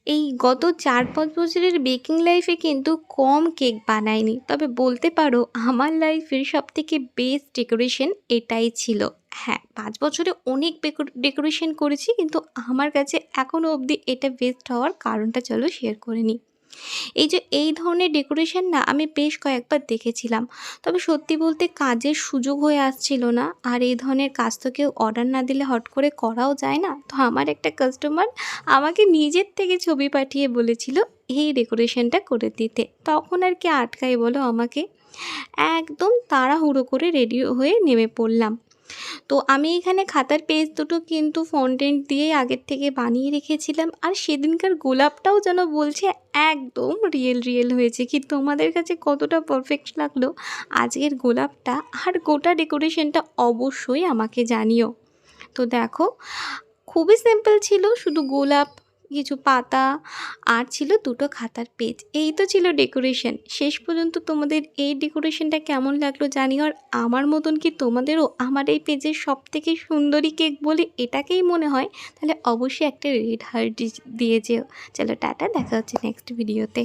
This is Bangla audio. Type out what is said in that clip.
এই গত ৪-৫ বছরের বেকিং লাইফে কিন্তু কম কেক বানাইনি। তবে বলতে পারো আমার লাইফের সবথেকে বেস্ট ডেকোরেশন এটাই ছিল। হ্যাঁ, ৫ বছরে অনেক ডেকোরেশন করেছি, কিন্তু আমার কাছে এখনও অবধি এটা বেস্ট হওয়ার কারণটা চলো শেয়ার করে নিই। এই ধরনের ডেকোরেশন না আমি বেশ কয়েকবার দেখেছিলাম। তবে সত্যি বলতে কাজের সুযোগ হয়ে আসছিল না। আর এই ধরনের কাজ তো কেউ অর্ডার না দিলে হট করে করাও যায় না। তো আমার একটা কাস্টমার আমাকে নিজের থেকে ছবি পাঠিয়ে বলেছিল এই ডেকোরেশনটা করে দিতে। তখন আর কি আটকাই বলো আমাকে। একদম তাড়াহুড়ো করে রেডি হয়ে নেমে পড়লাম। তো আমি এখানে খাতার পেজ দুটো কিন্তু ফন্টেন্ট দিয়েই আগের থেকে বানিয়ে রেখেছিলাম। আর সেদিনকার গোলাপটাও যেন বলছে একদম রিয়েল হয়েছে। কি তোমাদের কাছে কতটা পারফেক্ট লাগলো আজকের গোলাপটা আর গোটা ডেকোরেশনটা অবশ্যই আমাকে জানিও। তো দেখো, খুবই সিম্পল ছিল, শুধু গোলাপ, কিছু পাতা আর ছিল দুটো খাতার পেজ। এই তো ছিল ডেকোরেশন। শেষ পর্যন্ত তোমাদের এই ডেকোরেশনটা কেমন লাগলো জানিও। আর আমার মতন কি তোমাদেরও আমার এই পেজের সবথেকে সুন্দরী কেক বলে এটাকেই মনে হয়, তাহলে অবশ্যই একটা রেড হার্ট দিয়ে যেও। চলো টাটা, দেখা হচ্ছে নেক্সট ভিডিওতে।